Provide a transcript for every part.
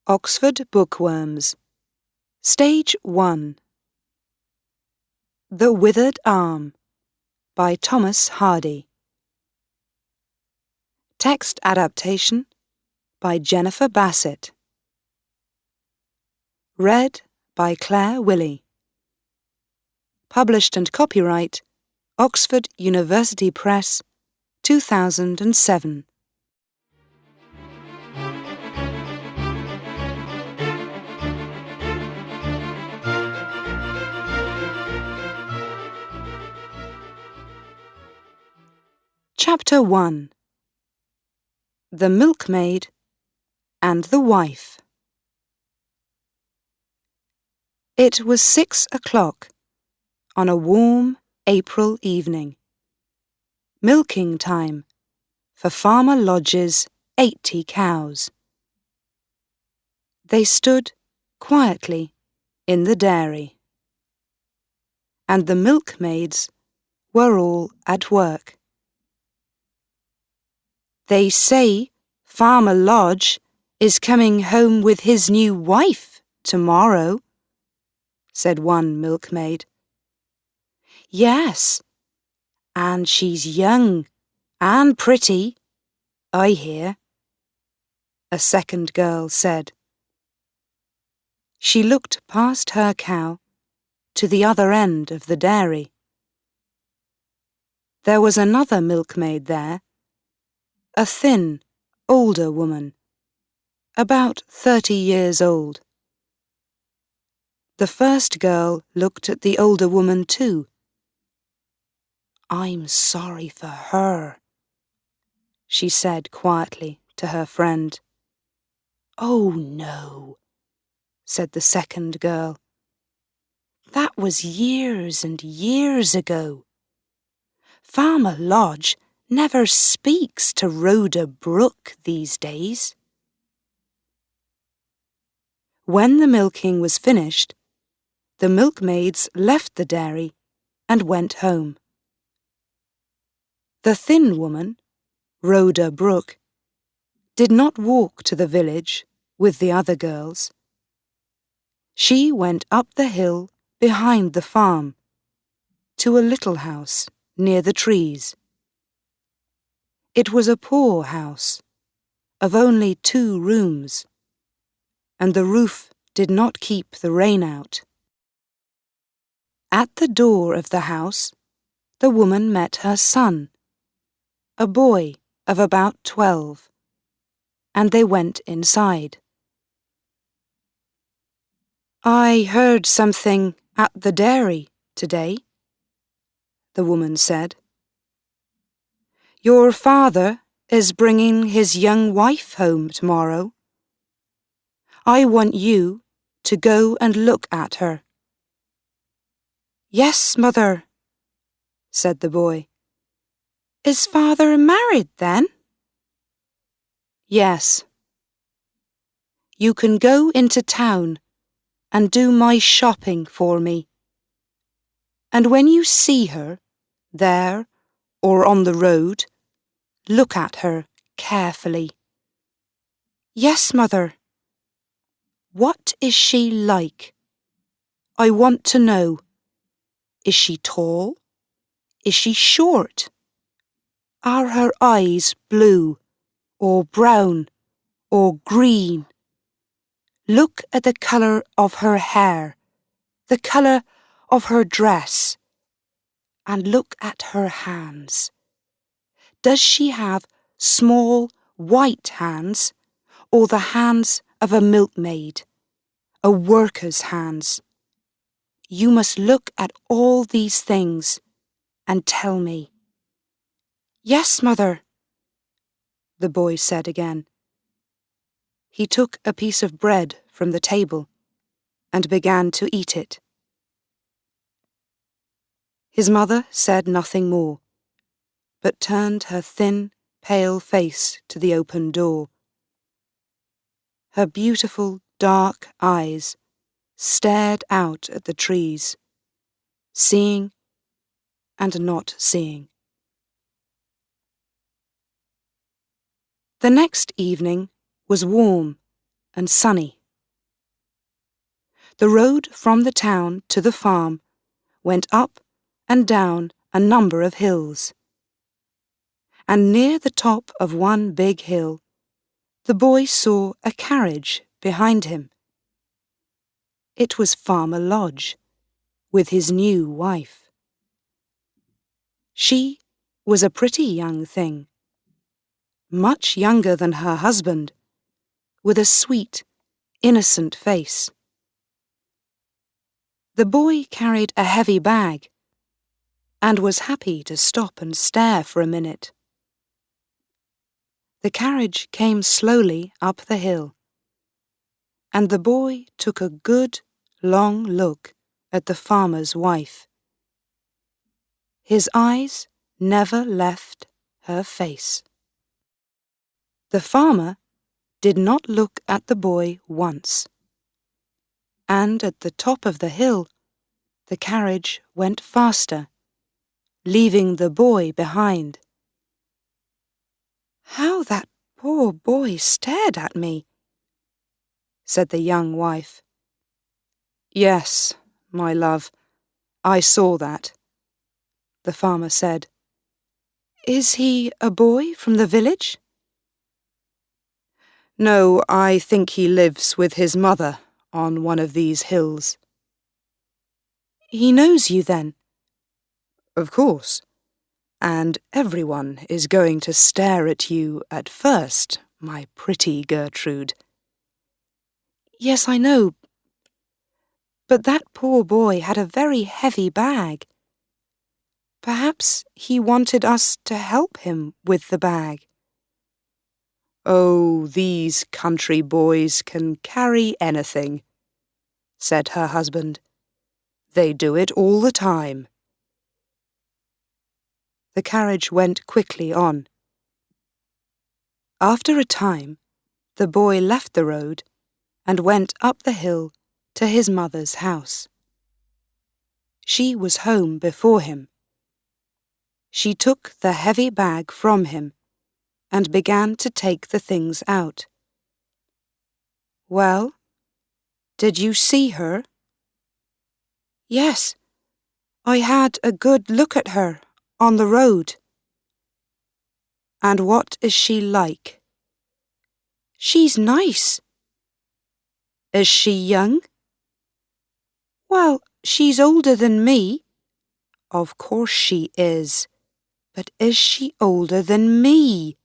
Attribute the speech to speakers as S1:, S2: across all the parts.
S1: Oxford Bookworms. Stage 1. The Withered Arm by Thomas Hardy. Text adaptation by Jennifer Bassett. Read by Claire Willey. Published and copyright Oxford University Press, 2007. Chapter 1. The Milkmaid and the Wife. It was 6 o'clock on a warm April evening. Milking time for Farmer Lodge's 80 cows. They stood quietly in the dairy, and the milkmaids were all at work. They say Farmer Lodge is coming home with his new wife tomorrow, said one milkmaid. Yes, and she's young and pretty, I hear, a second girl said. She looked past her cow to the other end of the dairy. There was another milkmaid there, a thin, older woman, about 30 years old. The first girl looked at the older woman too. I'm sorry for her, she said quietly to her friend. Oh no, said the second girl. That was years and years ago. Farmer Lodge never speaks to Rhoda Brook these days. When the milking was finished, the milkmaids left the dairy and went home. The thin woman, Rhoda Brook, did not walk to the village with the other girls. She went up the hill behind the farm to a little house near the trees. It was a poor house of only 2 rooms, and the roof did not keep the rain out. At the door of the house, the woman met her son, a boy of about 12, and they went inside. I heard something at the dairy today, the woman said. Your father is bringing his young wife home tomorrow. I want you to go and look at her. Yes, mother, said the boy. Is father married then? Yes. You can go into town and do my shopping for me. And when you see her, there or on the road, look at her carefully. Yes, mother. What is she like? I want to know. Is she tall? Is she short? Are her eyes blue or brown or green? Look at the colour of her hair, the colour of her dress, and look at her hands. Does she have small white hands or the hands of a milkmaid, a worker's hands? You must look at all these things and tell me. Yes, mother, the boy said again. He took a piece of bread from the table and began to eat it. His mother said nothing more, but turned her thin, pale face to the open door. Her beautiful, dark eyes stared out at the trees, seeing and not seeing. The next evening was warm and sunny. The road from the town to the farm went up and down a number of hills. And near the top of one big hill, the boy saw a carriage behind him. It was Farmer Lodge, with his new wife. She was a pretty young thing, much younger than her husband, with a sweet, innocent face. The boy carried a heavy bag and was happy to stop and stare for a minute. The carriage came slowly up the hill, and the boy took a good, long look at the farmer's wife. His eyes never left her face. The farmer did not look at the boy once, and at the top of the hill, the carriage went faster, leaving the boy behind. "How that poor boy stared at me," said the young wife. "Yes, my love, I saw that," the farmer said. "Is he a boy from the village?" "No, I think he lives with his mother on one of these hills." "He knows you then?" "Of course. And everyone is going to stare at you at first, my pretty Gertrude." "Yes, I know. But that poor boy had a very heavy bag. Perhaps he wanted us to help him with the bag." "Oh, these country boys can carry anything," said her husband. "They do it all the time." The carriage went quickly on. After a time, the boy left the road and went up the hill to his mother's house. She was home before him. She took the heavy bag from him and began to take the things out. "Well, did you see her?" "Yes, I had a good look at her on the road." "And what is she like?" "She's nice." "Is she young?" "Well, she's older than me." "Of course she is. But is she older than me?"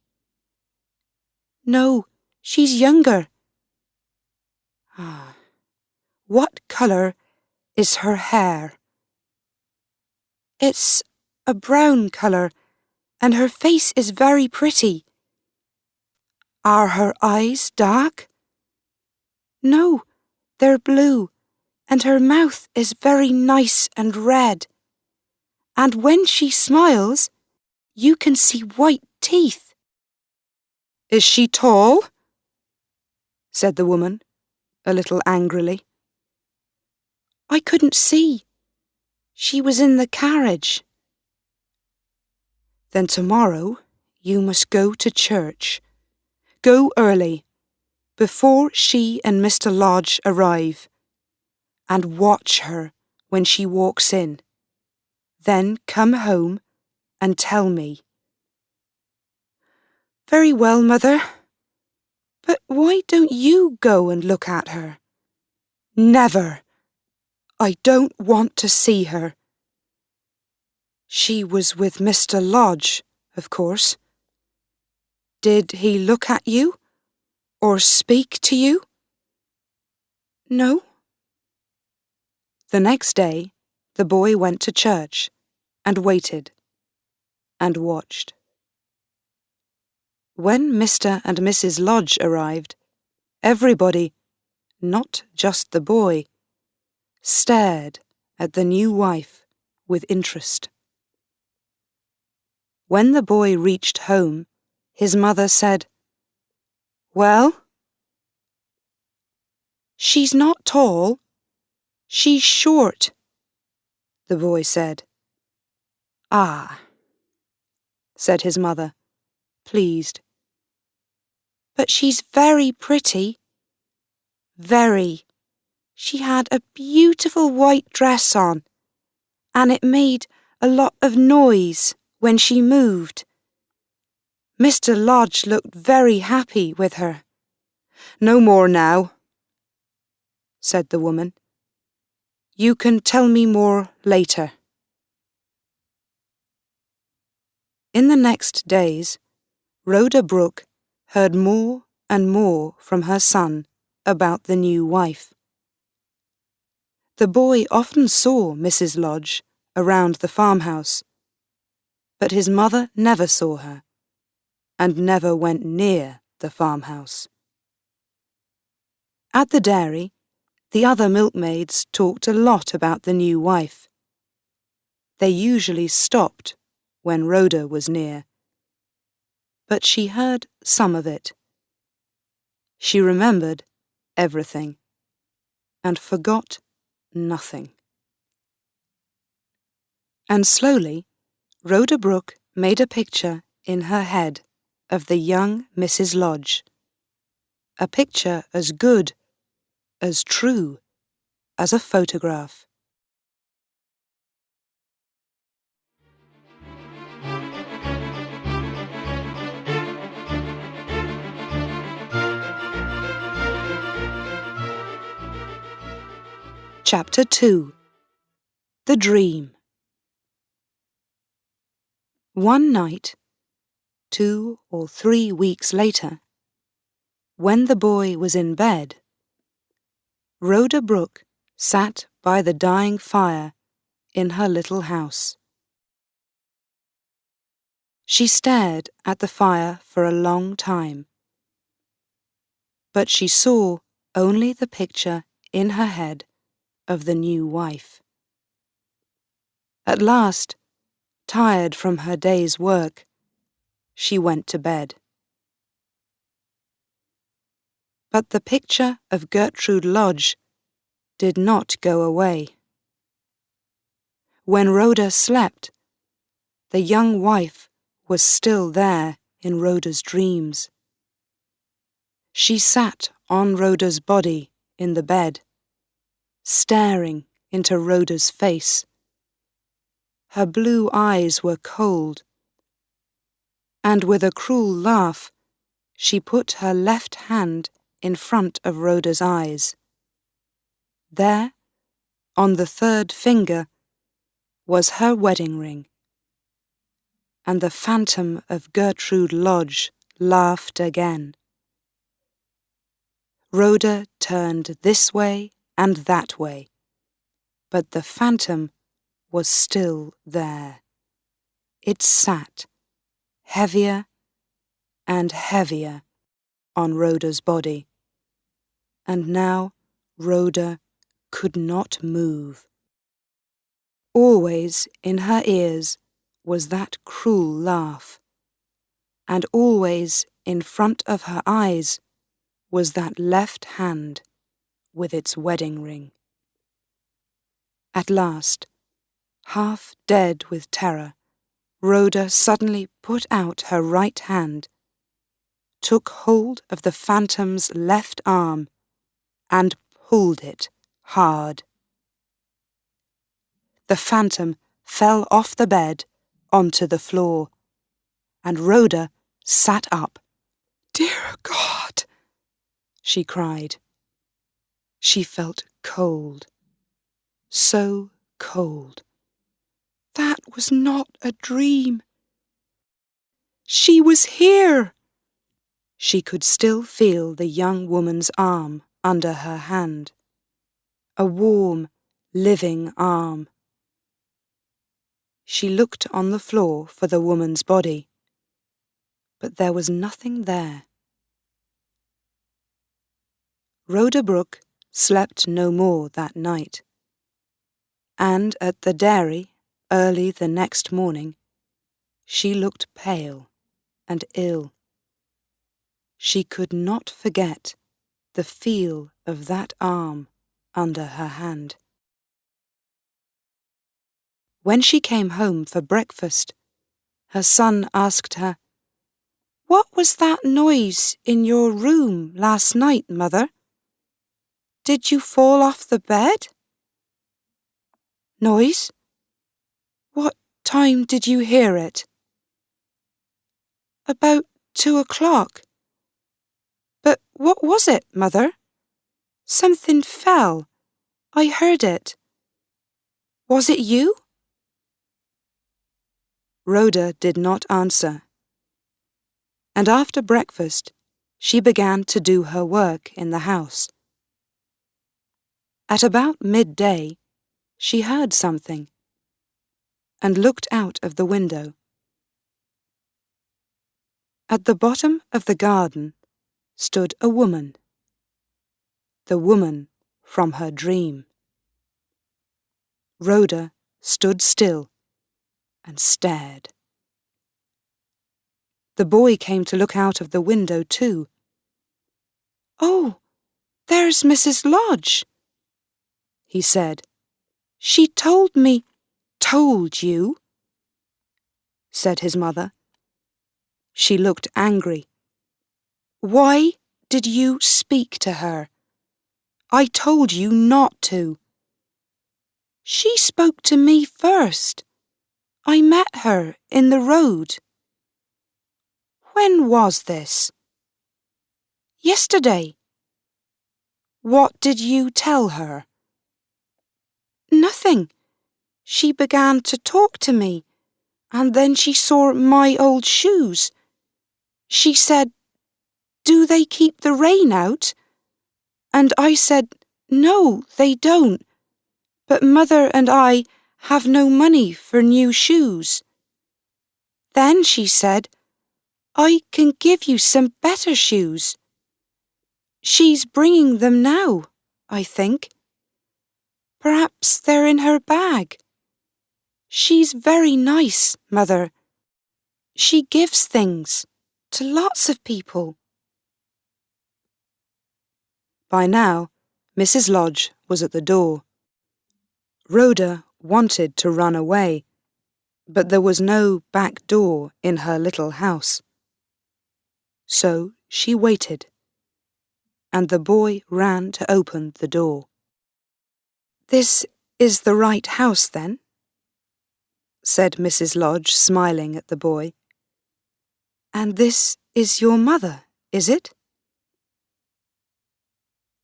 S1: "No, she's younger." "What colour is her hair?" "It's a brown colour, and her face is very pretty." "Are her eyes dark?" "No, they're blue, and her mouth is very nice and red. And when she smiles, you can see white teeth." "Is she tall?" said the woman, a little angrily. "I couldn't see. She was in the carriage." "Then tomorrow you must go to church. Go early, before she and Mr. Lodge arrive, and watch her when she walks in. Then come home and tell me." "Very well, Mother. But why don't you go and look at her?" "Never. I don't want to see her." "She was with Mr. Lodge, of course. Did he look at you or speak to you?" "No." The next day, the boy went to church and waited and watched. When Mr. and Mrs. Lodge arrived, everybody, not just the boy, stared at the new wife with interest. When the boy reached home, his mother said, "Well?" "She's not tall. She's short," the boy said. "Ah," said his mother, pleased. "But she's very pretty. very. She had a beautiful white dress on, and it made a lot of noise when she moved. Mr. Lodge looked very happy with her. "No more now," said the woman. "You can tell me more later." In the next days, Rhoda Brooke heard more and more from her son about the new wife. The boy often saw Mrs. Lodge around the farmhouse, but his mother never saw her and never went near the farmhouse. At the dairy, the other milkmaids talked a lot about the new wife. They usually stopped when Rhoda was near, but she heard some of it. She remembered everything and forgot nothing. And slowly, Rhoda Brooke made a picture in her head of the young Mrs. Lodge, a picture as good, as true, as a photograph. Chapter 2. The Dream. One night, 2 or 3 weeks later, when the boy was in bed, Rhoda Brooke sat by the dying fire in her little house. She stared at the fire for a long time, but she saw only the picture in her head of the new wife. At last, tired from her day's work, she went to bed. But the picture of Gertrude Lodge did not go away. When Rhoda slept, the young wife was still there in Rhoda's dreams. She sat on Rhoda's body in the bed, staring into Rhoda's face. Her blue eyes were cold, and with a cruel laugh, she put her left hand in front of Rhoda's eyes. There, on the third finger, was her wedding ring. And the phantom of Gertrude Lodge laughed again. Rhoda turned this way and that way, but the phantom was still there. It sat, heavier and heavier, on Rhoda's body, and now Rhoda could not move. Always in her ears was that cruel laugh, and always in front of her eyes was that left hand with its wedding ring. At last, half dead with terror, Rhoda suddenly put out her right hand, took hold of the phantom's left arm, and pulled it hard. The phantom fell off the bed onto the floor, and Rhoda sat up. "Dear God!" she cried. She felt cold, so cold. That was not a dream. She was here. She could still feel the young woman's arm under her hand, a warm, living arm. She looked on the floor for the woman's body, but there was nothing there. Rhoda Brooke slept no more that night, and at the dairy, early the next morning, she looked pale and ill. She could not forget the feel of that arm under her hand. When she came home for breakfast, her son asked her, "What was that noise in your room last night, Mother?" did you fall off the bed? Noise? What time did you hear it? About 2 o'clock. But what was it, Mother? Something fell. I heard it. Was it you? Rhoda did not answer, and after breakfast she began to do her work in the house. At about midday she heard something and looked out of the window. At the bottom of the garden stood a woman, the woman from her dream. Rhoda stood still and stared. The boy came to look out of the window too. "Oh, there's Mrs. Lodge," he said. "She told me—" "Told you?" said his mother. She looked angry. "Why did you speak to her? I told you not to." "She spoke to me first. I met her in the road." "When was this?" "Yesterday." "What did you tell her?" "Nothing. She began to talk to me, and then she saw my old shoes. She said, 'Do they keep the rain out?' And I said, 'No, they don't. But Mother and I have no money for new shoes.' Then she said, 'I can give you some better shoes.' She's bringing them now, I think. Perhaps they're in her bag. She's very nice, Mother. She gives things to lots of people." By now, Mrs. Lodge was at the door. Rhoda wanted to run away, but there was no back door in her little house. So she waited, and the boy ran to open the door. "This is the right house, then?" said Mrs. Lodge, smiling at the boy. "And this is your mother, is it?"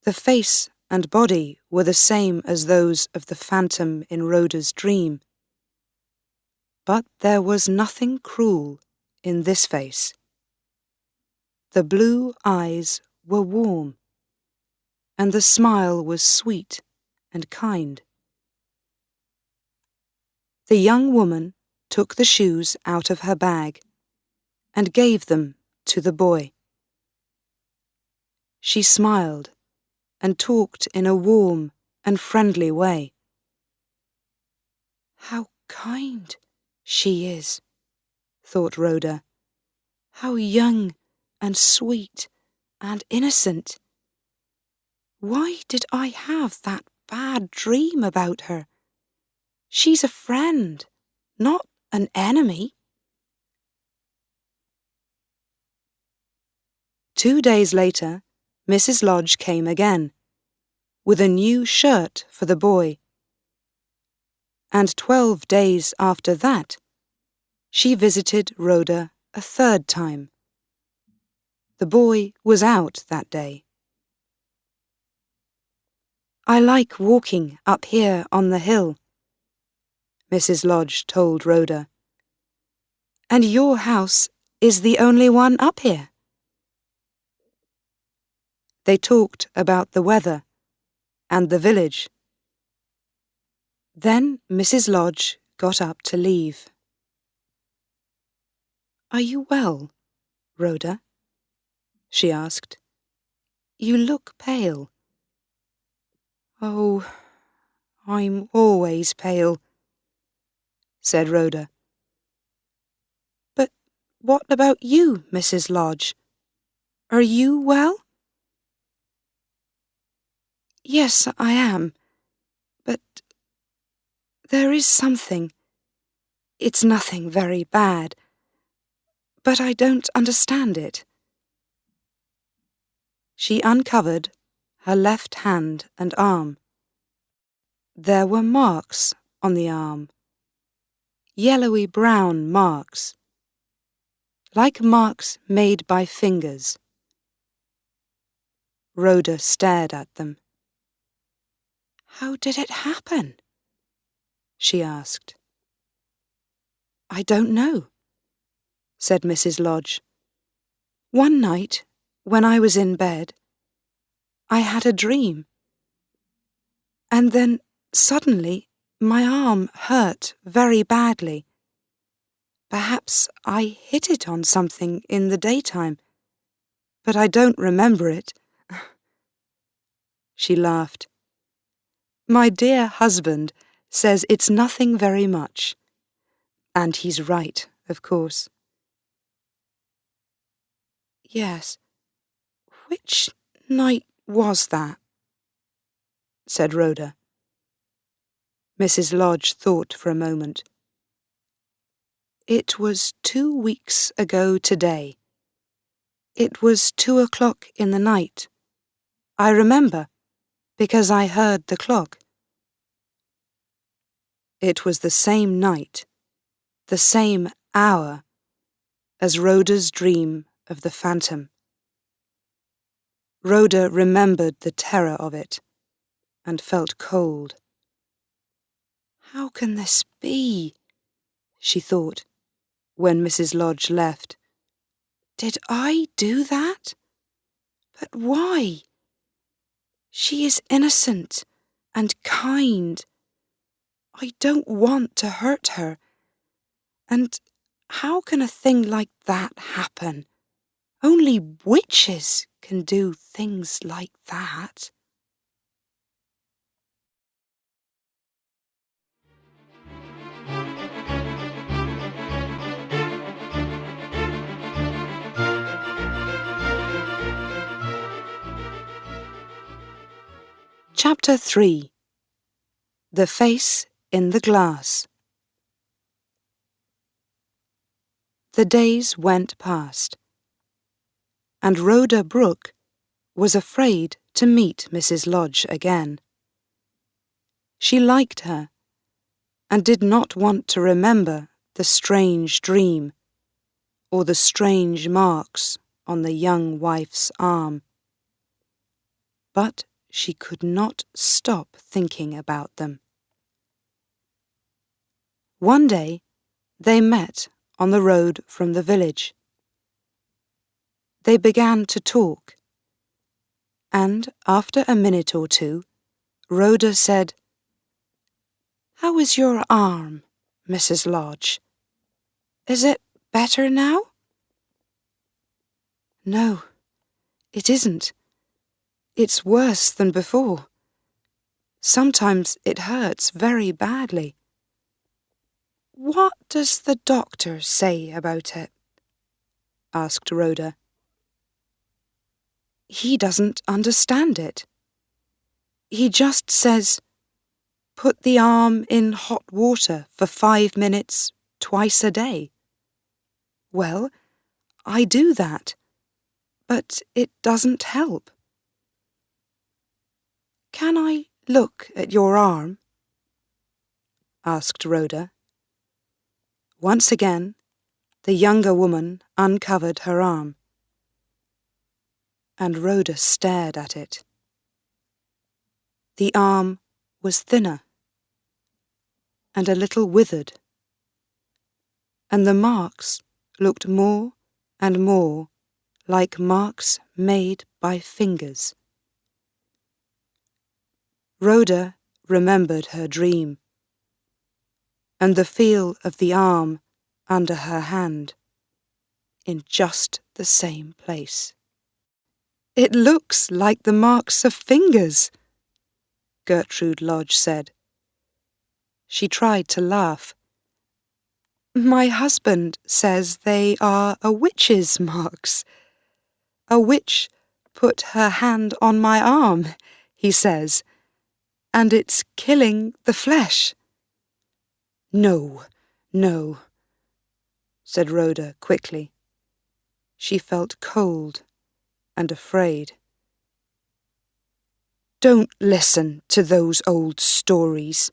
S1: The face and body were the same as those of the phantom in Rhoda's dream. But there was nothing cruel in this face. The blue eyes were warm, and the smile was sweet and kind. The young woman took the shoes out of her bag and gave them to the boy. She smiled and talked in a warm and friendly way. "How kind she is," thought Rhoda. "How young and sweet and innocent. Why did I have that bad dream about her? She's a friend, not an enemy." 2 days later, Mrs. Lodge came again, with a new shirt for the boy. And 12 days after that, she visited Rhoda a third time. The boy was out that day. "I like walking up here on the hill," Mrs. Lodge told Rhoda. "And your house is the only one up here." They talked about the weather and the village. Then Mrs. Lodge got up to leave. "Are you well, Rhoda?" she asked. "You look pale." "Oh, I'm always pale," said Rhoda. "But what about you, Mrs. Lodge? Are you well?" "Yes, I am, but there is something. It's nothing very bad, but I don't understand it." She uncovered her left hand and arm. There were marks on the arm, yellowy-brown marks, like marks made by fingers. Rhoda stared at them. "How did it happen?" she asked. "I don't know," said Mrs. Lodge. "One night, when I was in bed, I had a dream. And then, suddenly, my arm hurt very badly. Perhaps I hit it on something in the daytime, but I don't remember it." She laughed. "My dear husband says it's nothing very much. And he's right, of course." "Yes. Which night was that?" said Rhoda. Mrs. Lodge thought for a moment. "It was 2 weeks ago today. It was 2 o'clock in the night. I remember, because I heard the clock." It was the same night, the same hour, as Rhoda's dream of the phantom. Rhoda remembered the terror of it, and felt cold. "How can this be?" she thought, when Mrs. Lodge left. "Did I do that? But why? She is innocent and kind. I don't want to hurt her. And how can a thing like that happen? Only witches can do things like that." Chapter 3. The Face in the Glass. The days went past, and Rhoda Brooke was afraid to meet Mrs. Lodge again. She liked her, and did not want to remember the strange dream, or the strange marks on the young wife's arm. But she could not stop thinking about them. One day they met on the road from the village. They began to talk, and after a minute or two, Rhoda said, "How is your arm, Mrs. Lodge? Is it better now?" "No, it isn't. It's worse than before. Sometimes it hurts very badly." "What does the doctor say about it?" asked Rhoda. "He doesn't understand it. He just says, 'Put the arm in hot water for 5 minutes twice a day.' Well, I do that, but it doesn't help." "Can I look at your arm?" asked Rhoda. Once again, the younger woman uncovered her arm, and Rhoda stared at it. The arm was thinner and a little withered, and the marks looked more and more like marks made by fingers. Rhoda remembered her dream, and the feel of the arm under her hand, in just the same place. "It looks like the marks of fingers," Gertrude Lodge said. She tried to laugh. "My husband says they are a witch's marks. A witch put her hand on my arm, he says, and it's killing the flesh." "No, no," said Rhoda quickly. She felt cold and afraid. Don't listen to those old stories."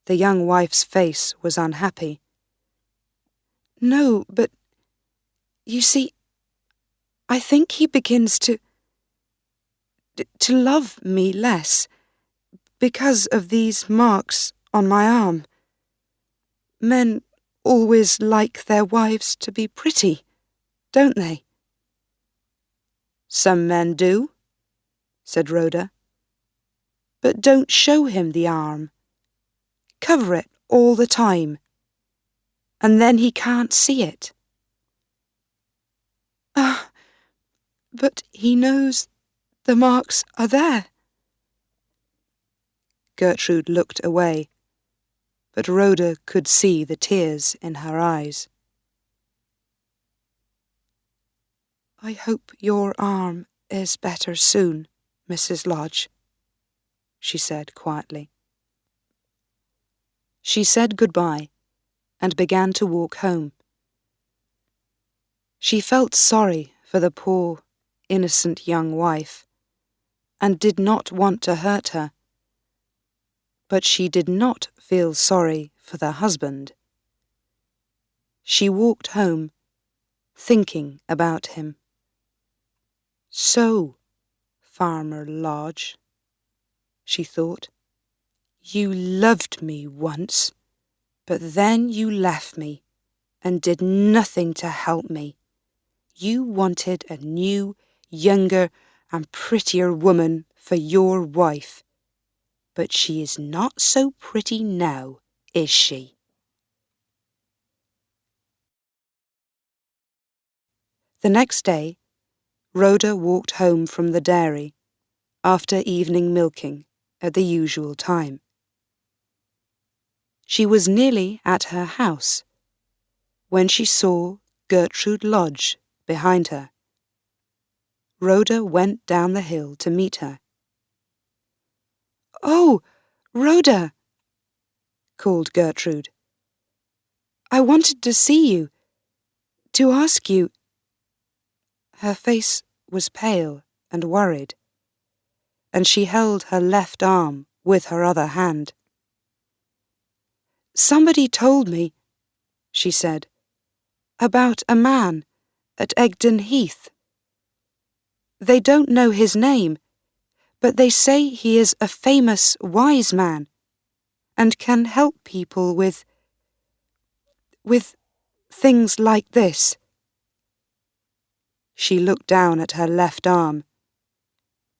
S1: The young wife's face was unhappy. "No, but you see, I think he begins to love me less because of these marks on my arm. Men always like their wives to be pretty, don't they?" "Some men do," said Rhoda. "But don't show him the arm. Cover it all the time, and then he can't see it." "Ah, but he knows the marks are there." Gertrude looked away, but Rhoda could see the tears in her eyes. "I hope your arm is better soon, Mrs. Lodge," she said quietly. She said goodbye and began to walk home. She felt sorry for the poor, innocent young wife, and did not want to hurt her. But she did not feel sorry for the husband. She walked home, thinking about him. "So, Farmer Lodge," she thought, "you loved me once, but then you left me and did nothing to help me. You wanted a new, younger and prettier woman for your wife, but she is not so pretty now, is she?" The next day, Rhoda walked home from the dairy after evening milking at the usual time. She was nearly at her house when she saw Gertrude Lodge behind her. Rhoda went down the hill to meet her. "Oh, Rhoda," called Gertrude. "I wanted to see you, to ask you—" Her face was pale and worried, and she held her left arm with her other hand. "Somebody told me," she said, "about a man at Egdon Heath. They don't know his name, but they say he is a famous wise man and can help people with things like this." She looked down at her left arm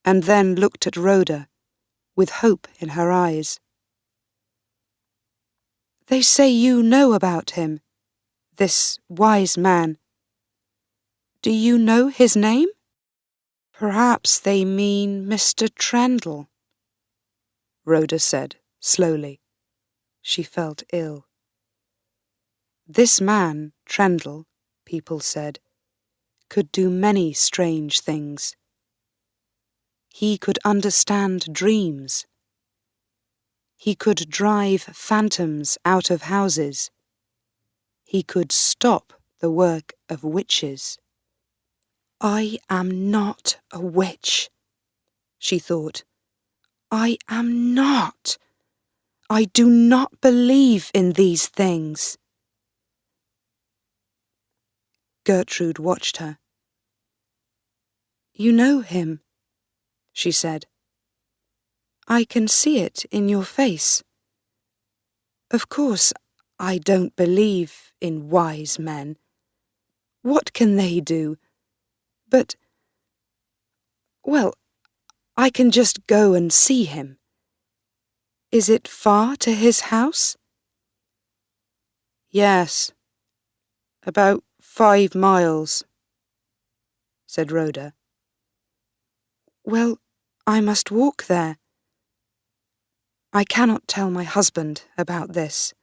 S1: and then looked at Rhoda with hope in her eyes. "They say you know about him, this wise man. Do you know his name?" "Perhaps they mean Mr. Trendle," Rhoda said slowly. She felt ill. This man, Trendle, people said, could do many strange things. He could understand dreams. He could drive phantoms out of houses. He could stop the work of witches. "I am not a witch," she thought. "I am not. I do not believe in these things." Gertrude watched her. "You know him," she said. "I can see it in your face. Of course, I don't believe in wise men. What can they do? But, well, I can just go and see him. Is it far to his house?" "Yes, about 5 miles," said Rhoda. "Well, I must walk there. I cannot tell my husband about this.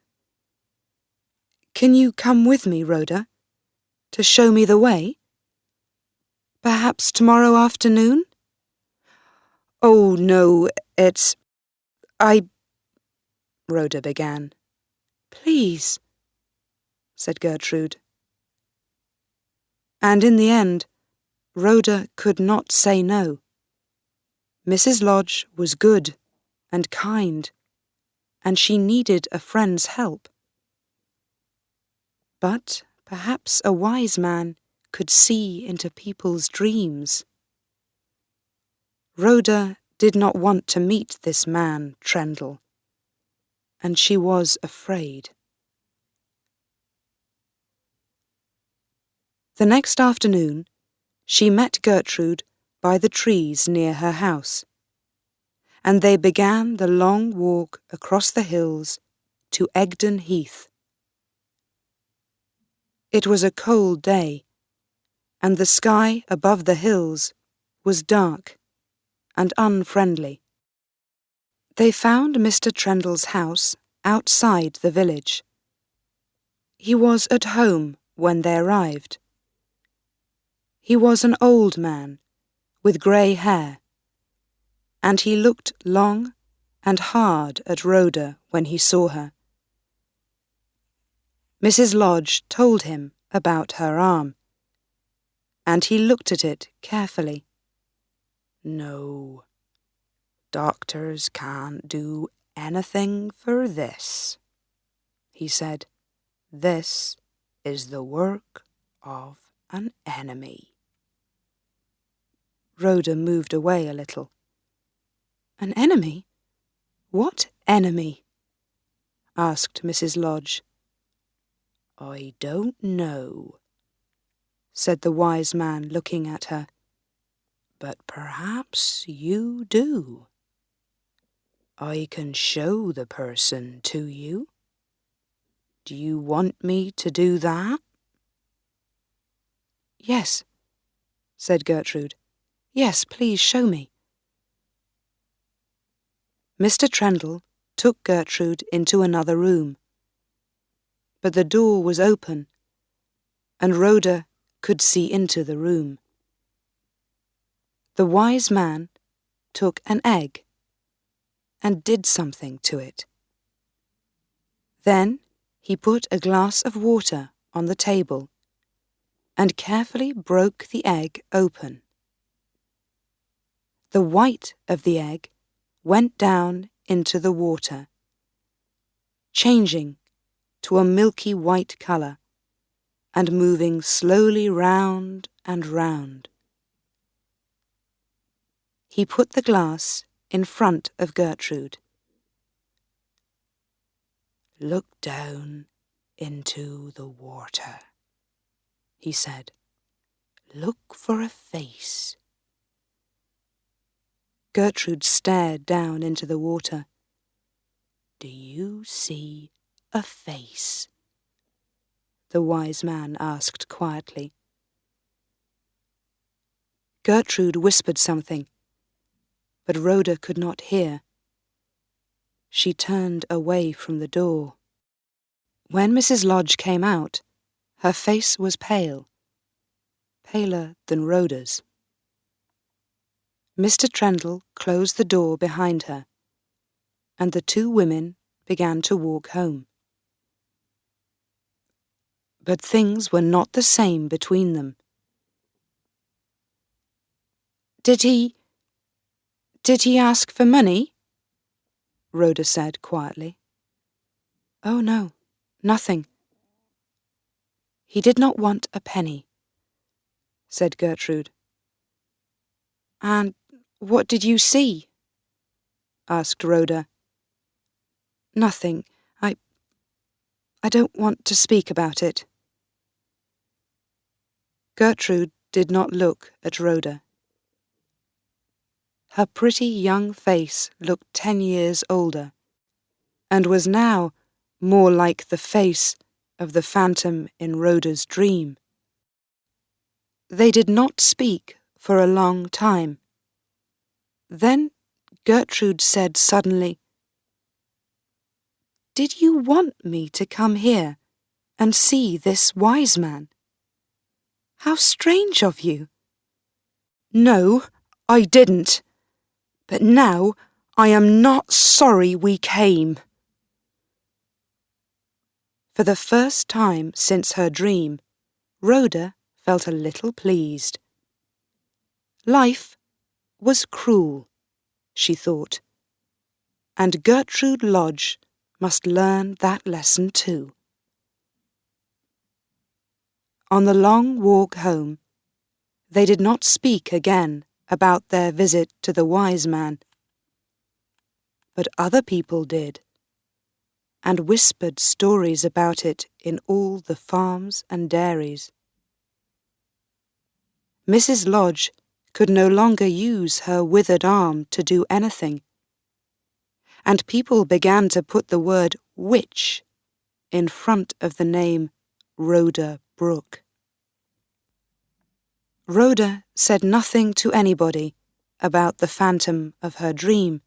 S1: Can you come with me, Rhoda, to show me the way? Perhaps tomorrow afternoon?" "Oh, no, Rhoda began. "Please," said Gertrude. And in the end, Rhoda could not say no. Mrs. Lodge was good and kind, and she needed a friend's help. But perhaps a wise man could see into people's dreams. Rhoda did not want to meet this man, Trendle, and she was afraid. The next afternoon, she met Gertrude by the trees near her house, and they began the long walk across the hills to Egdon Heath. It was a cold day, and the sky above the hills was dark and unfriendly. They found Mr. Trendle's house outside the village. He was at home when they arrived. He was an old man with grey hair, and he looked long and hard at Rhoda when he saw her. Mrs. Lodge told him about her arm, and he looked at it carefully. "No, doctors can't do anything for this," he said. "This is the work of an enemy." Rhoda moved away a little. "An enemy? What enemy?" asked Mrs. Lodge. "I don't know," said the wise man, looking at her. "But perhaps you do. I can show the person to you. Do you want me to do that?" "Yes," said Gertrude. "Yes, please show me." Mr. Trendle took Gertrude into another room, but the door was open, and Rhoda could see into the room. The wise man took an egg and did something to it. Then he put a glass of water on the table and carefully broke the egg open. The white of the egg went down into the water, changing to a milky white colour and moving slowly round and round. He put the glass in front of Gertrude. "Look down into the water," he said. "Look for a face." Gertrude stared down into the water. "Do you see a face?" the wise man asked quietly. Gertrude whispered something, but Rhoda could not hear. She turned away from the door. When Mrs. Lodge came out, her face was pale, paler than Rhoda's. Mr. Trendle closed the door behind her, and the two women began to walk home. But things were not the same between them. Did he ask for money?" Rhoda said quietly. "Oh no, nothing. He did not want a penny," said Gertrude. "And what did you see?" asked Rhoda. "Nothing. I don't want to speak about it." Gertrude did not look at Rhoda. Her pretty young face looked 10 years older, and was now more like the face of the phantom in Rhoda's dream. They did not speak for a long time. Then Gertrude said suddenly, "Did you want me to come here and see this wise man? How strange of you." "No, I didn't. But now I am not sorry we came." For the first time since her dream, Rhoda felt a little pleased. Life was cruel, she thought, and Gertrude Lodge must learn that lesson too. On the long walk home, they did not speak again about their visit to the wise man, but other people did, and whispered stories about it in all the farms and dairies. Mrs. Lodge could no longer use her withered arm to do anything, and people began to put the word witch in front of the name Rhoda Brooke. Rhoda said nothing to anybody about the phantom of her dream,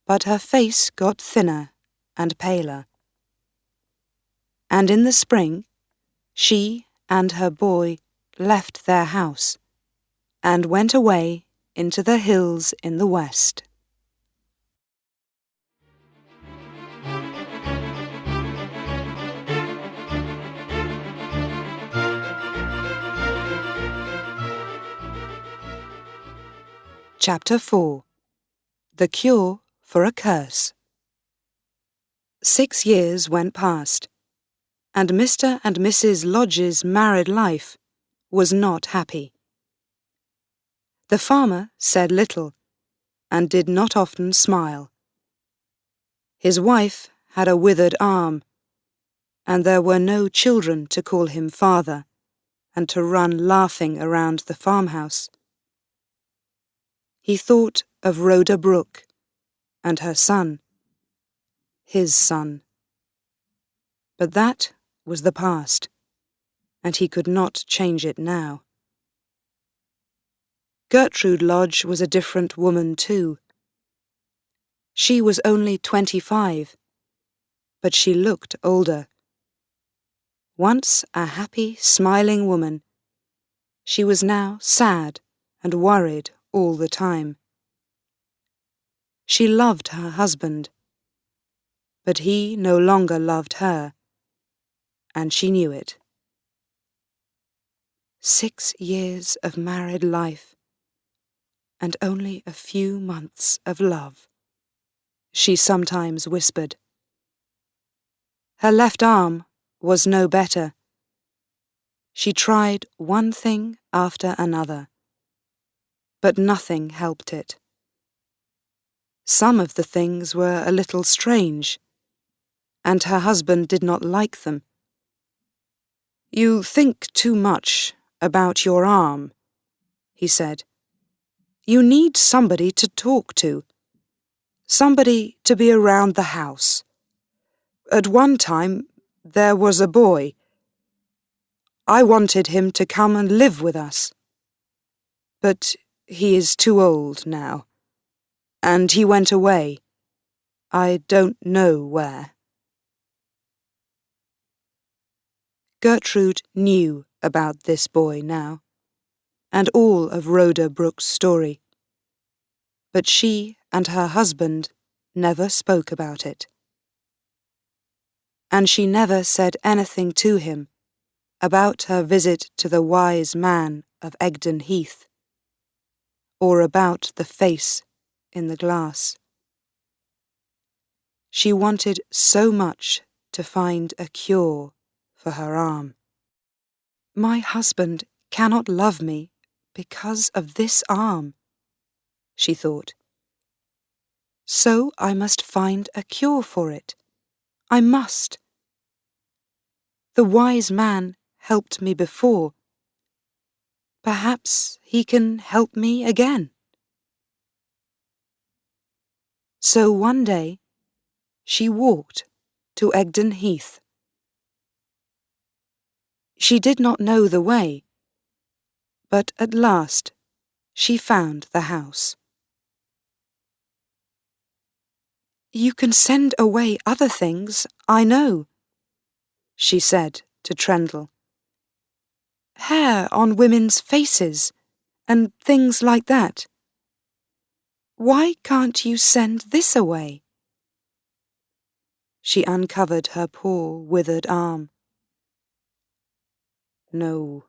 S1: but her face got thinner and paler. And in the spring, she and her boy left their house and went away into the hills in the west. Chapter 4. The Cure for a Curse. 6 years went past, and Mr. and Mrs. Lodge's married life was not happy. The farmer said little, and did not often smile. His wife had a withered arm, and there were no children to call him father, and to run laughing around the farmhouse. He thought of Rhoda Brooke, and her son, his son. But that was the past, and he could not change it now. Gertrude Lodge was a different woman too. She was only 25, but she looked older. Once a happy, smiling woman, she was now sad and worried all the time. She loved her husband, but he no longer loved her, and she knew it. 6 years of married life, and only a few months of love, she sometimes whispered. Her left arm was no better. She tried one thing after another, but nothing helped it. Some of the things were a little strange, and her husband did not like them. You think too much about your arm, he said. You need somebody to talk to, somebody to be around the house. At one time, there was a boy. I wanted him to come and live with us. But he is too old now, and he went away. I don't know where. Gertrude knew about this boy now, and all of Rhoda Brooke's story. But she and her husband never spoke about it. And she never said anything to him about her visit to the wise man of Egdon Heath, or about the face in the glass. She wanted so much to find a cure for her arm. My husband cannot love me because of this arm, she thought. So I must find a cure for it. I must. The wise man helped me before. Perhaps he can help me again. So one day, she walked to Egdon Heath. She did not know the way, but at last she found the house. You can send away other things, I know, she said to Trendle. Hair on women's faces and things like that. Why can't you send this away? She uncovered her poor withered arm. No,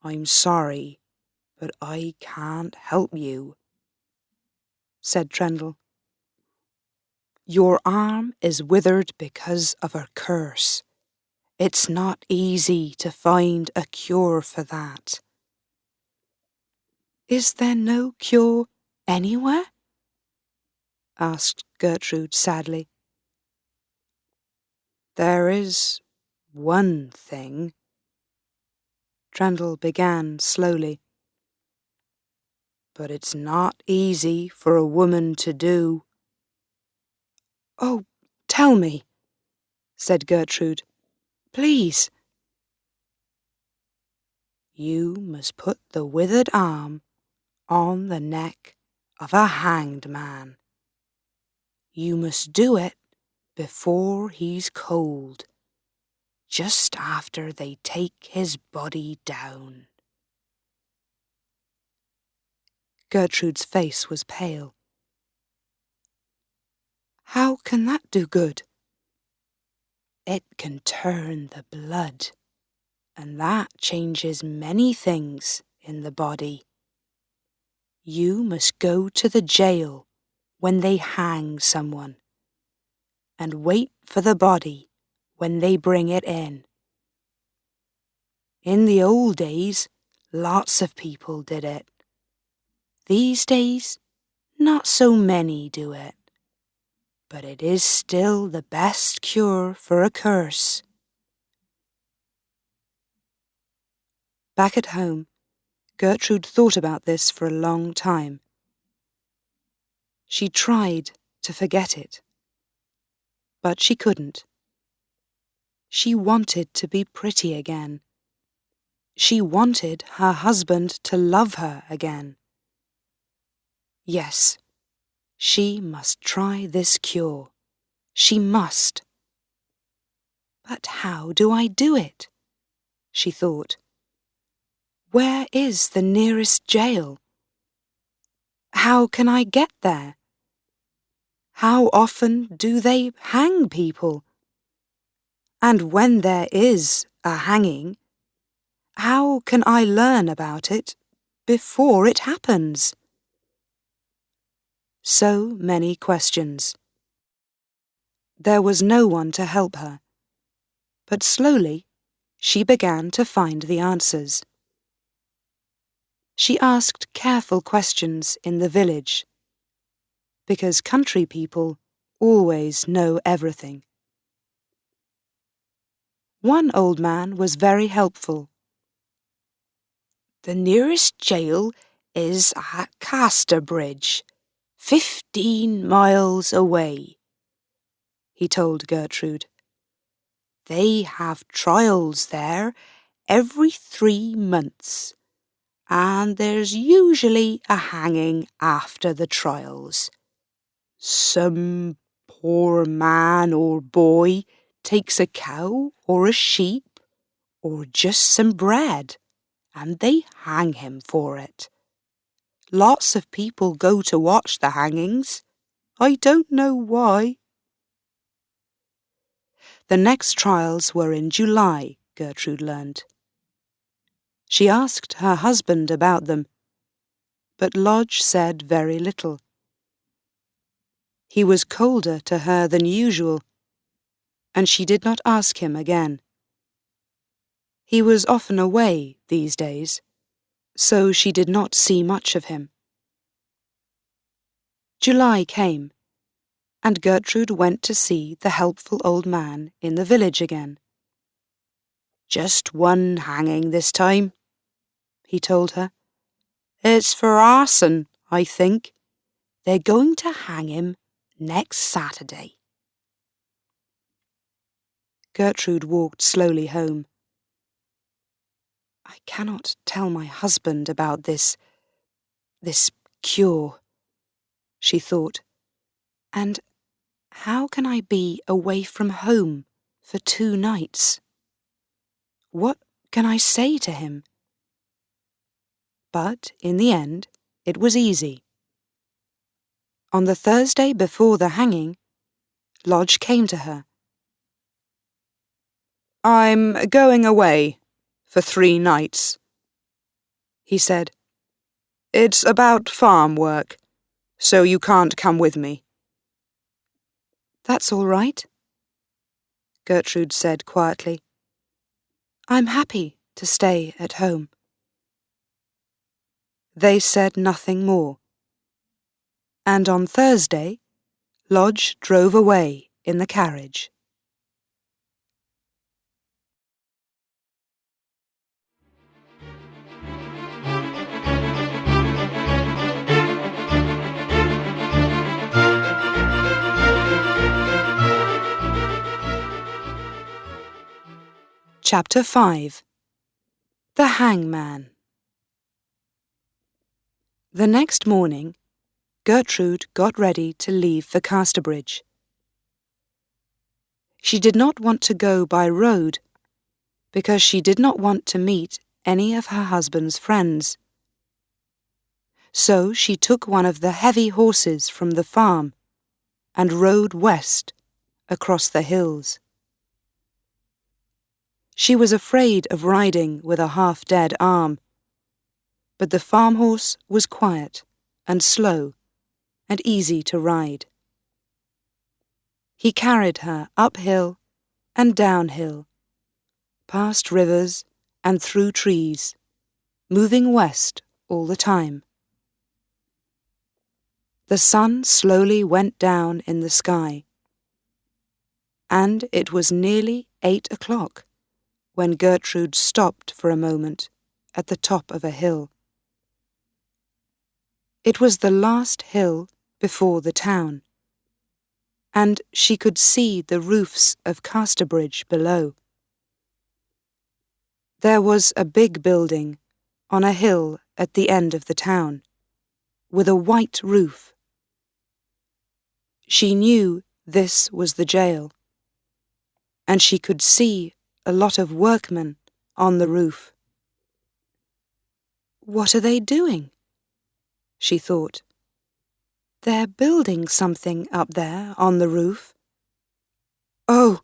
S1: I'm sorry, but I can't help you. said Trendle. Your arm is withered because of a curse. It's not easy to find a cure for that. Is there no cure anywhere? Asked Gertrude sadly. There is one thing, Trendle began slowly. But it's not easy for a woman to do. Oh, tell me, said Gertrude. Please. You must put the withered arm on the neck of a hanged man. You must do it before he's cold, just after they take his body down. Gertrude's face was pale. How can that do good? It can turn the blood, and that changes many things in the body. You must go to the jail when they hang someone, and wait for the body when they bring it in. In the old days, lots of people did it. These days, not so many do it. But it is still the best cure for a curse. Back at home, Gertrude thought about this for a long time. She tried to forget it, but she couldn't. She wanted to be pretty again. She wanted her husband to love her again. Yes, she must try this cure. She must. But how do I do it? She thought. Where is the nearest jail? How can I get there? How often do they hang people? And when there is a hanging, how can I learn about it before it happens? So many questions. There was no one to help her, but slowly she began to find the answers. She asked careful questions in the village, because country people always know everything. One old man was very helpful. The nearest jail is at Casterbridge, 15 miles away, he told Gertrude. They have trials there every 3 months, and there's usually a hanging after the trials. Some poor man or boy takes a cow or a sheep or just some bread, and they hang him for it. Lots of people go to watch the hangings. I don't know why. The next trials were in July, Gertrude learned. She asked her husband about them, but Lodge said very little. He was colder to her than usual, and she did not ask him again. He was often away these days, so she did not see much of him. July came, and Gertrude went to see the helpful old man in the village again. Just one hanging this time, he told her. It's for arson, I think. They're going to hang him next Saturday. Gertrude walked slowly home. I cannot tell my husband about this cure, she thought. And how can I be away from home for 2 nights? What can I say to him? But in the end, it was easy. On the Thursday before the hanging, Lodge came to her. I'm going away for 3 nights, he said. It's about farm work, so you can't come with me." "That's all right," Gertrude said quietly. "I'm happy to stay at home." They said nothing more, and on Thursday, Lodge drove away in the carriage. Chapter 5. The Hangman. The next morning, Gertrude got ready to leave for Casterbridge. She did not want to go by road because she did not want to meet any of her husband's friends. So she took one of the heavy horses from the farm and rode west across the hills. She was afraid of riding with a half-dead arm, but the farm horse was quiet and slow and easy to ride. He carried her uphill and downhill, past rivers and through trees, moving west all the time. The sun slowly went down in the sky, and it was nearly 8 o'clock when Gertrude stopped for a moment at the top of a hill. It was the last hill before the town, and she could see the roofs of Casterbridge below. There was a big building on a hill at the end of the town, with a white roof. She knew this was the jail, and she could see a lot of workmen on the roof. "What are they doing?" she thought. "They're building something up there on the roof. Oh!"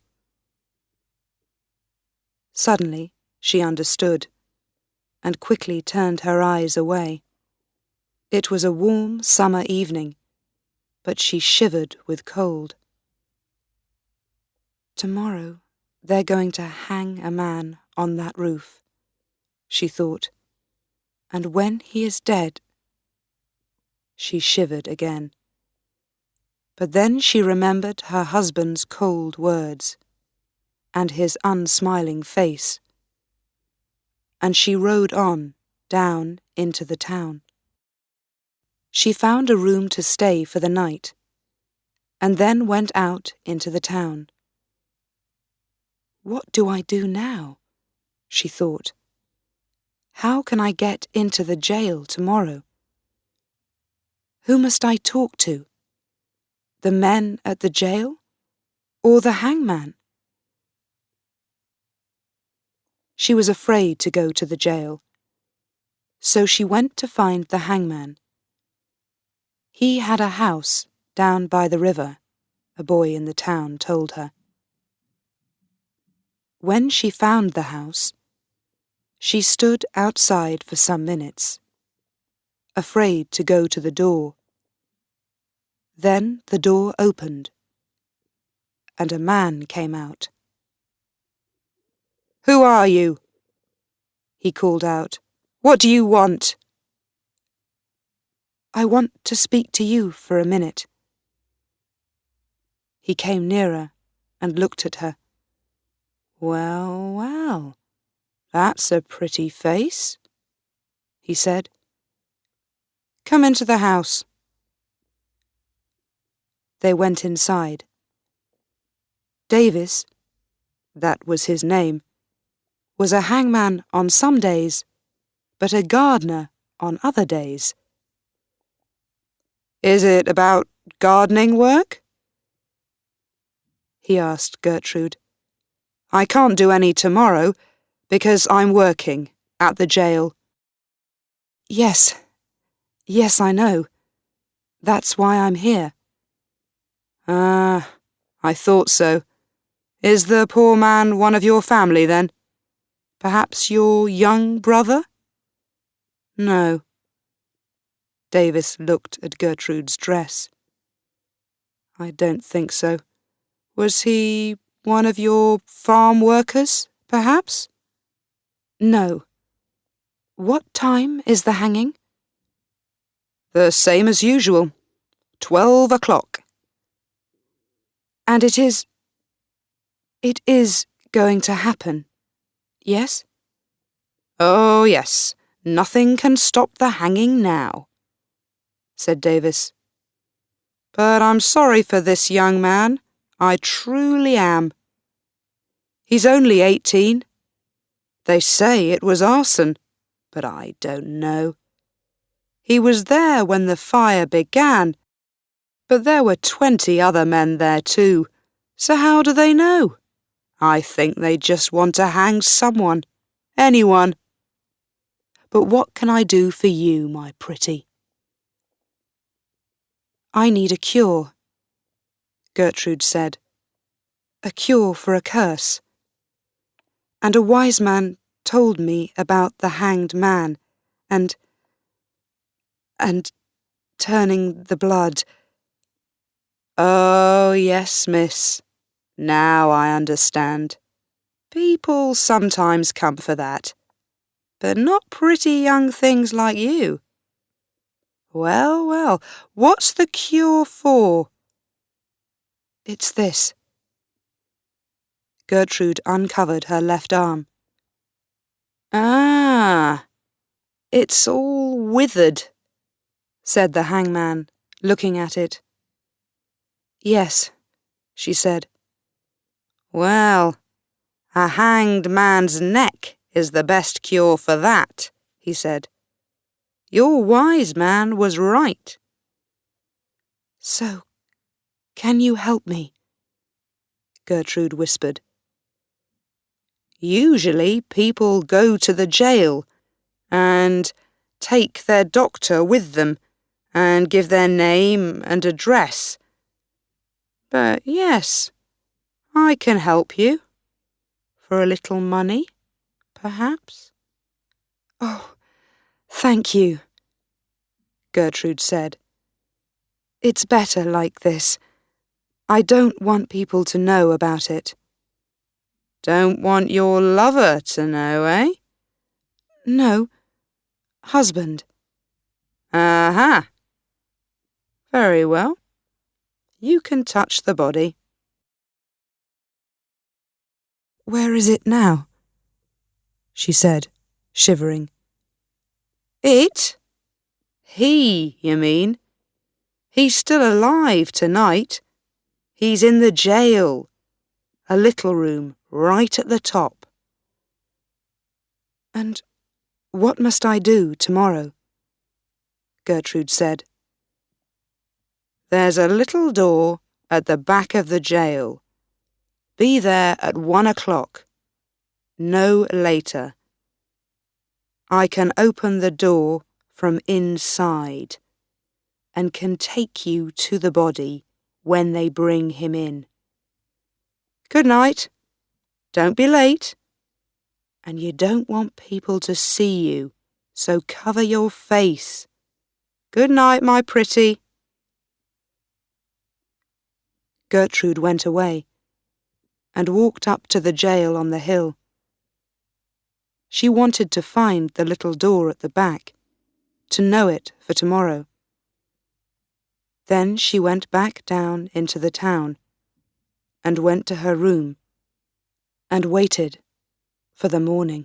S1: Suddenly she understood, and quickly turned her eyes away. It was a warm summer evening, but she shivered with cold. "Tomorrow they're going to hang a man on that roof," she thought, "and when he is dead—" She shivered again. But then she remembered her husband's cold words and his unsmiling face, and she rode on down into the town. She found a room to stay for the night, and then went out into the town. "What do I do now?" she thought. "How can I get into the jail tomorrow? Who must I talk to? The men at the jail or the hangman?" She was afraid to go to the jail, so she went to find the hangman. He had a house down by the river, a boy in the town told her. When she found the house, she stood outside for some minutes, afraid to go to the door. Then the door opened, and a man came out. "Who are you?" he called out. "What do you want?" "I want to speak to you for a minute." He came nearer and looked at her. "Well, well, that's a pretty face," he said. "Come into the house." They went inside. Davis, that was his name, was a hangman on some days, but a gardener on other days. "Is it about gardening work?" he asked Gertrude. "I can't do any tomorrow because I'm working at the jail." Yes, I know. That's why I'm here." "Ah, I thought so. Is the poor man one of your family, then? Perhaps your young brother?" "No." Davis looked at Gertrude's dress. I don't think so. Was he one of your farm workers, perhaps? No. What time is the hanging? The same as usual. 12 o'clock. And it is going to happen, yes? Oh, yes. Nothing can stop the hanging now, said Davis. But I'm sorry for this young man. I truly am. He's only 18. They say it was arson, but I don't know. He was there when the fire began, but there were 20 other men there too, so how do they know? I think they just want to hang someone, anyone. But what can I do for you, my pretty? I need a cure, Gertrude said. A cure for a curse. And a wise man told me about the hanged man and turning the blood. Oh, yes, miss. Now I understand. People sometimes come for that, but not pretty young things like you. Well, well, what's the cure for? It's this. Gertrude uncovered her left arm. Ah, it's all withered, said the hangman, looking at it. Yes, she said. Well, a hanged man's neck is the best cure for that, he said. Your wise man was right. So, can you help me? Gertrude whispered. Usually people go to the jail and take their doctor with them and give their name and address. But yes, I can help you. For a little money, perhaps? Oh, thank you, Gertrude said. It's better like this. I don't want people to know about it. Don't want your lover to know, eh? No, husband. Aha. Very well. You can touch the body. Where is it now? She said, shivering. It? He, you mean? He's still alive tonight. He's in the jail. A little room right at the top. And what must I do tomorrow? Gertrude said. There's a little door at the back of the jail. Be there at 1 o'clock. No later. I can open the door from inside and can take you to the body when they bring him in. Good night. Don't be late. And you don't want people to see you, so cover your face. Good night, my pretty. Gertrude went away and walked up to the jail on the hill. She wanted to find the little door at the back, to know it for tomorrow. Then she went back down into the town and went to her room and waited for the morning.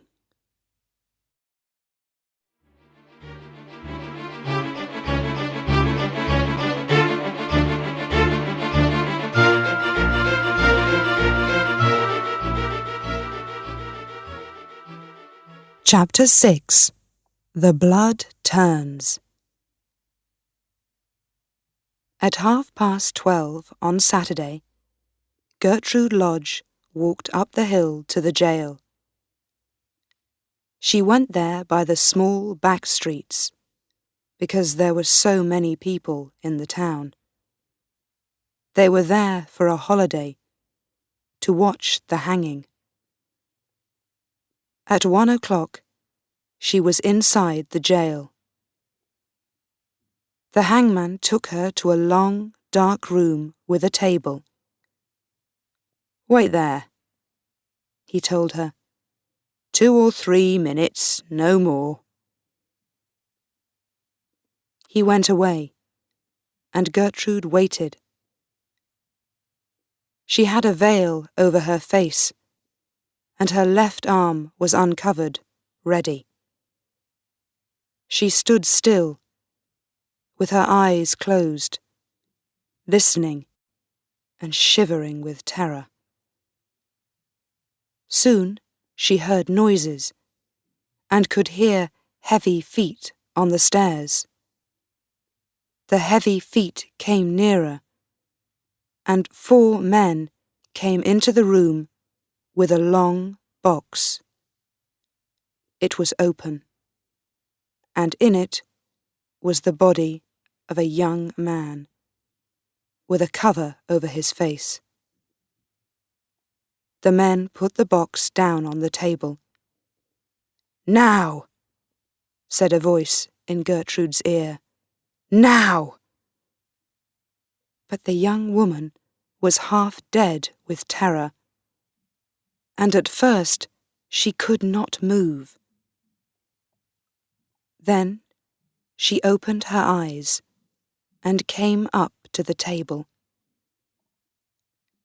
S1: Chapter 6. The Blood Turns. At 12:30 on Saturday, Gertrude Lodge walked up the hill to the jail. She went there by the small back streets, because there were so many people in the town. They were there for a holiday, to watch the hanging. At 1 o'clock, she was inside the jail. The hangman took her to a long, dark room with a table. "Wait there," he told her. 2 or 3 minutes, no more." He went away, and Gertrude waited. She had a veil over her face, and her left arm was uncovered, ready. She stood still, with her eyes closed, listening and shivering with terror. Soon she heard noises and could hear heavy feet on the stairs. The heavy feet came nearer, and 4 men came into the room with a long box. It was open, and in it was the body of a young man, with a cover over his face. The men put the box down on the table. "Now," said a voice in Gertrude's ear. "Now!" But the young woman was half dead with terror, and at first she could not move. Then she opened her eyes and came up to the table.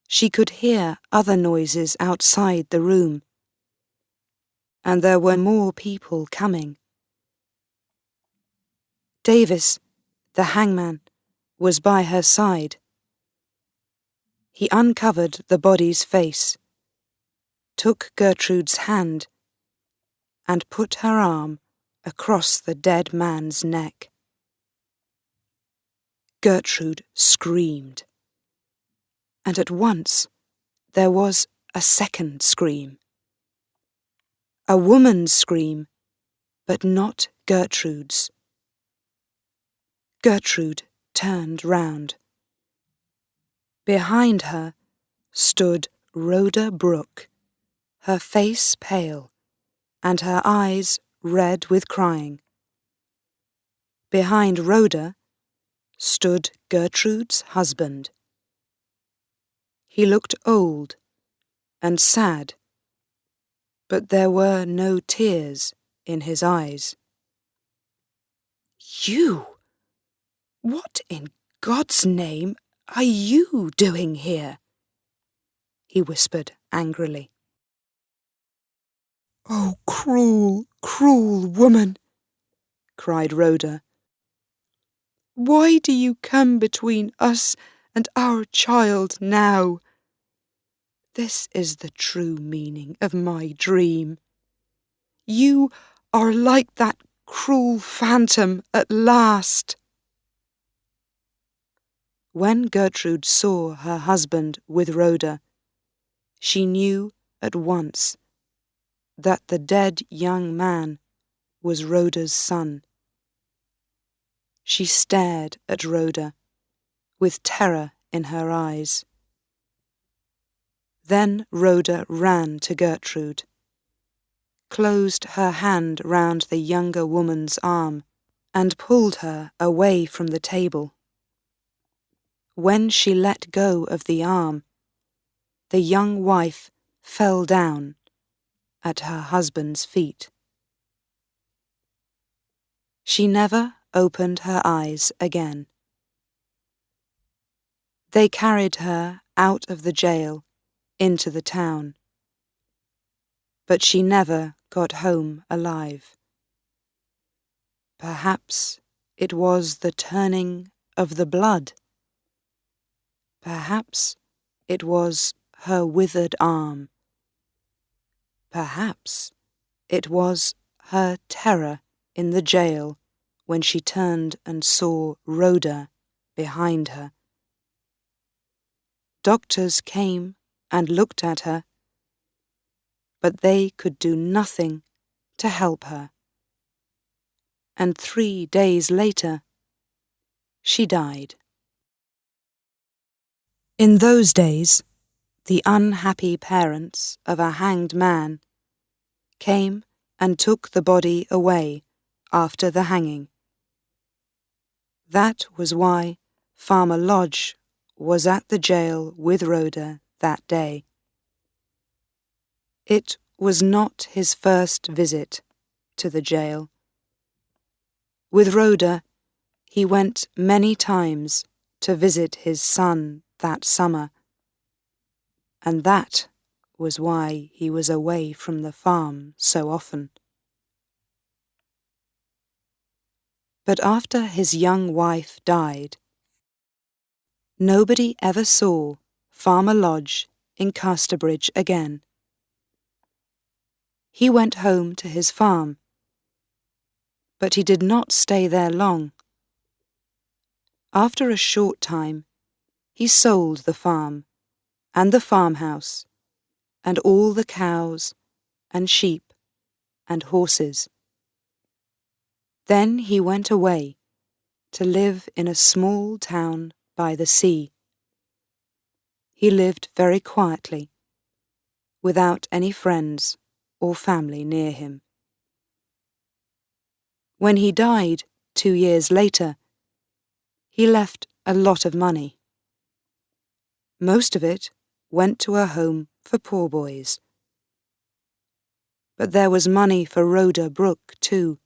S1: She could hear other noises outside the room, and there were more people coming. Davis, the hangman, was by her side. He uncovered the body's face, took Gertrude's hand, and put her arm across the dead man's neck. Gertrude screamed, and at once there was a second scream. A woman's scream, but not Gertrude's. Gertrude turned round. Behind her stood Rhoda Brooke, her face pale and her eyes red with crying. Behind Rhoda stood Gertrude's husband. He looked old and sad, but there were no tears in his eyes. "You! What in God's name are you doing here?" he whispered angrily. "Oh, cruel, cruel woman!" cried Rhoda. "Why do you come between us and our child now? This is the true meaning of my dream. You are like that cruel phantom at last." When Gertrude saw her husband with Rhoda, she knew at once that the dead young man was Rhoda's son. She stared at Rhoda with terror in her eyes. Then Rhoda ran to Gertrude, closed her hand round the younger woman's arm, and pulled her away from the table. When she let go of the arm, the young wife fell down at her husband's feet. She never opened her eyes again. They carried her out of the jail into the town, but she never got home alive. Perhaps it was the turning of the blood. Perhaps it was her withered arm. Perhaps it was her terror in the jail when she turned and saw Rhoda behind her. Doctors came and looked at her, but they could do nothing to help her. And 3 days later, she died. In those days, the unhappy parents of a hanged man came and took the body away after the hanging. That was why Farmer Lodge was at the jail with Rhoda that day. It was not his first visit to the jail. With Rhoda, he went many times to visit his son that summer, and that was why he was away from the farm so often. But after his young wife died, nobody ever saw Farmer Lodge in Casterbridge again. He went home to his farm, but he did not stay there long. After a short time, he sold the farm and the farmhouse and all the cows and sheep and horses. Then he went away to live in a small town by the sea. He lived very quietly, without any friends or family near him. When he died 2 years later, he left a lot of money. Most of it went to a home for poor boys. But there was money for Rhoda Brooke too.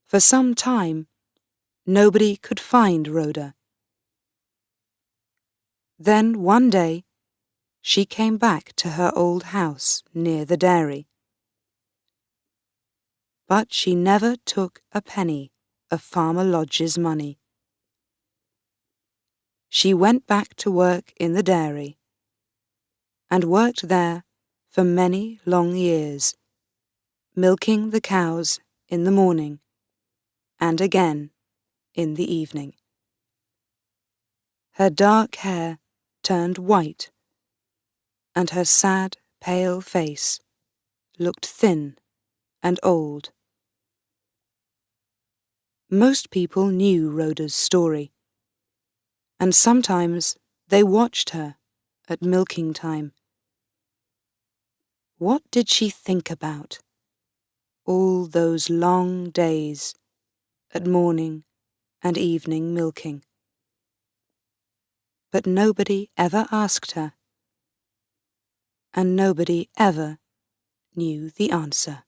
S1: For some time, nobody could find Rhoda. Then one day, she came back to her old house near the dairy. But she never took a penny of Farmer Lodge's money. She went back to work in the dairy and worked there for many long years, milking the cows in the morning and again in the evening. Her dark hair turned white, and her sad, pale face looked thin and old. Most people knew Rhoda's story, and sometimes they watched her at milking time. What did she think about all those long days at morning and evening milking? But nobody ever asked her, and nobody ever knew the answer.